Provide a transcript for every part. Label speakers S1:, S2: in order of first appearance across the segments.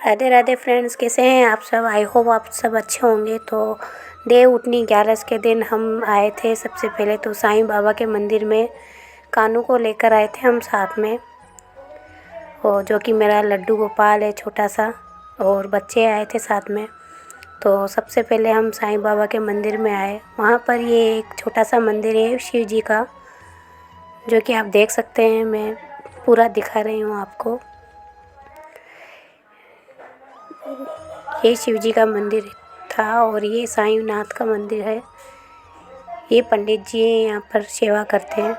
S1: Radhe Radhe friends, कैसे हैं आप सब। आई होप आप सब अच्छे होंगे। तो देव उठनी 11 के दिन हम आए थे। सबसे पहले तो साईं बाबा के मंदिर में कानू को लेकर आए थे हम साथ में, और जो कि मेरा लड्डू गोपाल है छोटा सा, और बच्चे आए थे साथ में। तो सबसे पहले हम साईं बाबा के मंदिर में आए। वहाँ पर ये एक छोटा सा मंदिर है शिव जी का, जो कि आप देख सकते हैं। मैं पूरा दिखा रही हूँ आपको। ये शिव जी का मंदिर था और ये साईं नाथ का मंदिर है। ये पंडित जी यहाँ पर सेवा करते हैं।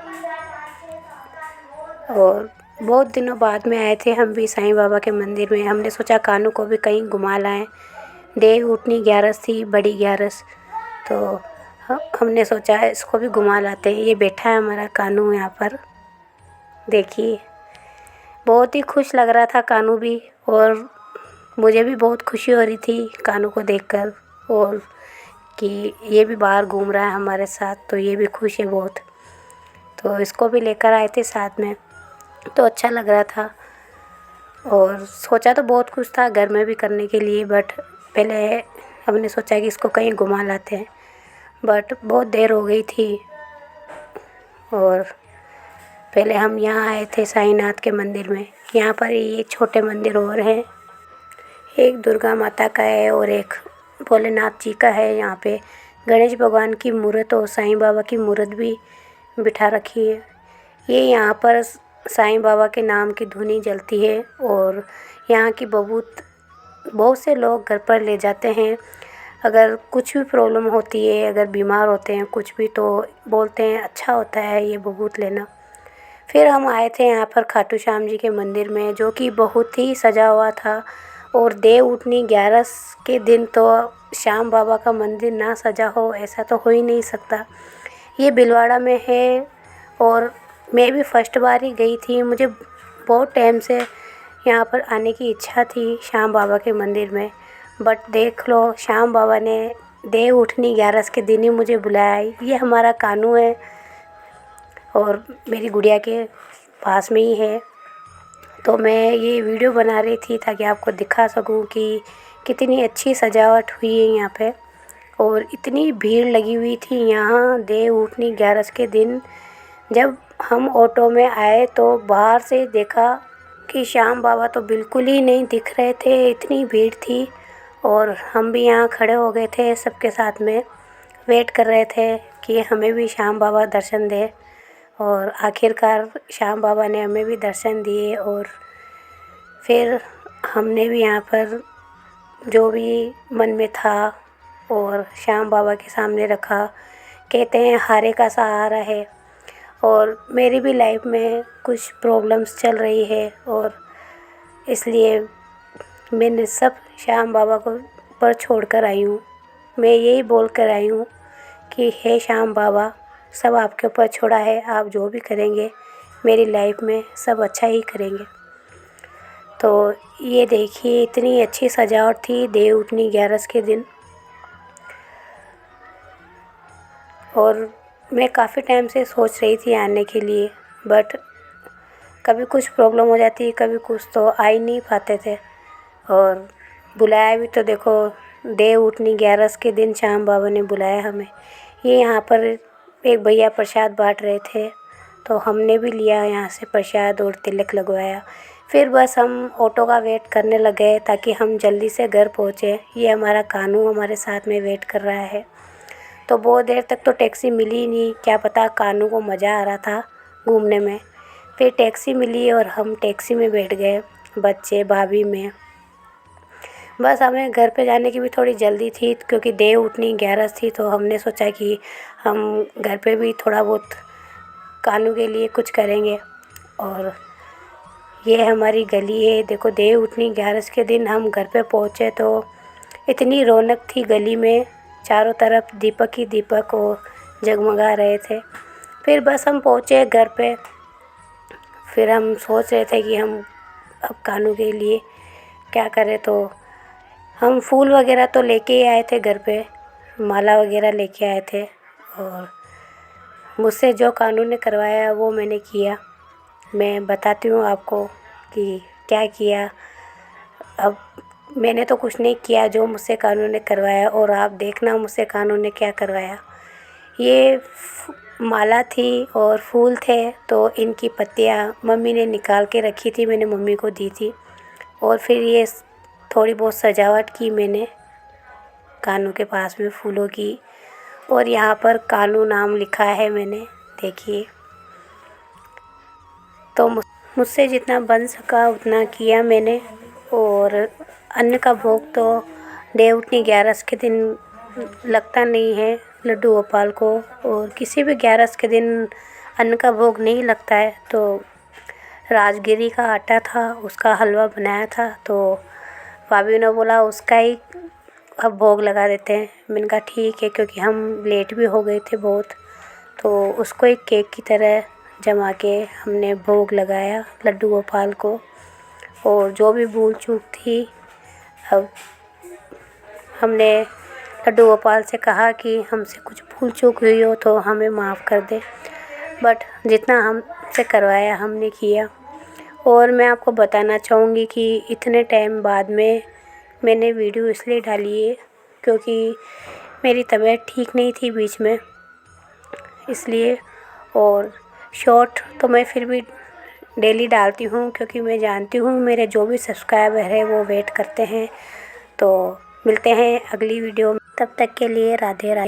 S1: और बहुत दिनों बाद में आए थे हम भी साईं बाबा के मंदिर में। हमने सोचा कानू को भी कहीं घुमा लाएं। देव उठनी 11 थी, बड़ी 11, तो हमने सोचा इसको भी घुमा लाते हैं। ये बैठा है हमारा कानू यहाँ पर, देखिए। बहुत ही खुश लग रहा था कानू भी, और मुझे भी बहुत खुशी हो रही थी कानू को देखकर, और कि ये भी बाहर घूम रहा है हमारे साथ, तो ये भी खुश है बहुत। तो इसको भी लेकर आए थे साथ में, तो अच्छा लग रहा था। और सोचा तो बहुत कुछ था घर में भी करने के लिए, बट पहले हमने सोचा कि इसको कहीं घुमा लाते हैं, बट बहुत देर हो गई थी। और पहले हम यहाँ आए थे साईंनाथ के मंदिर में। यहाँ पर ये छोटे मंदिर और हैं, एक दुर्गा माता का है और एक भोलेनाथ जी का है। यहाँ पे गणेश भगवान की मूर्त और साईं बाबा की मूर्त भी बिठा रखी है। ये यहाँ पर साईं बाबा के नाम की धुनी जलती है, और यहाँ की बहुत से लोग घर पर ले जाते हैं। अगर कुछ भी प्रॉब्लम होती है, अगर बीमार होते हैं कुछ भी, तो बोलते हैं अच्छा होता है ये बबूत लेना। फिर हम आए थे यहाँ पर खाटू श्याम जी के मंदिर में, जो कि बहुत ही सजा हुआ था। और देव उठनी 11 के दिन तो श्याम बाबा का मंदिर ना सजा हो, ऐसा तो हो ही नहीं सकता। ये बिलवाड़ा में है, और मैं भी फर्स्ट बार ही गई थी। मुझे बहुत टाइम से यहाँ पर आने की इच्छा थी श्याम बाबा के मंदिर में, बट देख लो श्याम बाबा ने देव उठनी 11 के दिन ही मुझे बुलाया। ये हमारा कानू है, और मेरी गुड़िया के पास में ही है। तो मैं ये वीडियो बना रही थी ताकि आपको दिखा सकूं कि कितनी अच्छी सजावट हुई है यहाँ पे, और इतनी भीड़ लगी हुई थी यहाँ देव उठनी 11 के दिन। जब हम ऑटो में आए तो बाहर से देखा कि श्याम बाबा तो बिल्कुल ही नहीं दिख रहे थे, इतनी भीड़ थी। और हम भी यहाँ खड़े हो गए थे सबके साथ में, वेट कर रहे थे कि हमें भी श्याम बाबा दर्शन दे। और आखिरकार श्याम बाबा ने हमें भी दर्शन दिए, और फिर हमने भी यहाँ पर जो भी मन में था और श्याम बाबा के सामने रखा। कहते हैं हारे का सहारा है, और मेरी भी लाइफ में कुछ प्रॉब्लम्स चल रही है, और इसलिए मैंने सब श्याम बाबा को पर छोड़ कर आई हूँ। मैं यही बोल कर आई हूँ कि हे श्याम बाबा, सब आपके ऊपर छोड़ा है, आप जो भी करेंगे मेरी लाइफ में सब अच्छा ही करेंगे। तो ये देखिए इतनी अच्छी सजावट थी देव उठनी 11 के दिन। और मैं काफ़ी टाइम से सोच रही थी आने के लिए, बट कभी कुछ प्रॉब्लम हो जाती, कभी कुछ, तो आ ही नहीं पाते थे। और बुलाया भी तो देखो देव उठनी 11 के दिन श्याम बाबा ने बुलाया हमें। ये यहाँ पर एक भैया प्रसाद बांट रहे थे, तो हमने भी लिया यहाँ से प्रसाद और तिलक लगवाया। फिर बस हम ऑटो का वेट करने लग गए ताकि हम जल्दी से घर पहुँचे। ये हमारा कानू हमारे साथ में वेट कर रहा है। तो बहुत देर तक तो टैक्सी मिली ही नहीं, क्या पता कानू को मज़ा आ रहा था घूमने में। फिर टैक्सी मिली और हम टैक्सी में बैठ गए, बच्चे भाभी में। बस हमें घर पे जाने की भी थोड़ी जल्दी थी, क्योंकि देव उठनी 11 थी, तो हमने सोचा कि हम घर पे भी थोड़ा बहुत कानू के लिए कुछ करेंगे। और ये हमारी गली है, देखो देव उठनी 11 के दिन हम घर पे पहुँचे तो इतनी रौनक थी गली में, चारों तरफ दीपक ही दीपक और जगमगा रहे थे। फिर बस हम पहुँचे घर पे। फिर हम सोच रहे थे कि हम अब कानू के लिए क्या करें, तो हम फूल वगैरह तो लेके ही आए थे घर पे, माला वगैरह लेके आए थे। और मुझसे जो कानू ने करवाया वो मैंने किया। मैं बताती हूँ आपको कि क्या किया। अब मैंने तो कुछ नहीं किया, जो मुझसे कानू ने करवाया। और आप देखना मुझसे कानू ने क्या करवाया। ये माला थी और फूल थे, तो इनकी पत्तियाँ मम्मी ने निकाल के रखी थी, मैंने मम्मी को दी थी। और फिर ये थोड़ी बहुत सजावट की मैंने कानू के पास में फूलों की। और यहाँ पर कानू नाम लिखा है मैंने, देखिए। तो मुझसे जितना बन सका उतना किया मैंने। और अन्न का भोग तो देवउठनी 11 के दिन लगता नहीं है लड्डू गोपाल को, और किसी भी 11 के दिन अन्न का भोग नहीं लगता है। तो राजगिरी का आटा था, उसका हलवा बनाया था, तो भाभी ने बोला उसका ही अब भोग लगा देते हैं। मैंने कहा ठीक है, क्योंकि हम लेट भी हो गए थे बहुत। तो उसको एक केक की तरह जमा के हमने भोग लगाया लड्डू गोपाल को। और जो भी भूल चूक थी, अब हमने लड्डू गोपाल से कहा कि हमसे कुछ भूल चूक हुई हो तो हमें माफ़ कर दे। बट जितना हमसे करवाया हमने किया। और मैं आपको बताना चाहूँगी कि इतने टाइम बाद में मैंने वीडियो इसलिए डाली है क्योंकि मेरी तबीयत ठीक नहीं थी बीच में, इसलिए। और शॉर्ट तो मैं फिर भी डेली डालती हूँ, क्योंकि मैं जानती हूँ मेरे जो भी सब्सक्राइबर है वो वेट करते हैं। तो मिलते हैं अगली वीडियो में, तब तक के लिए राधे राधे।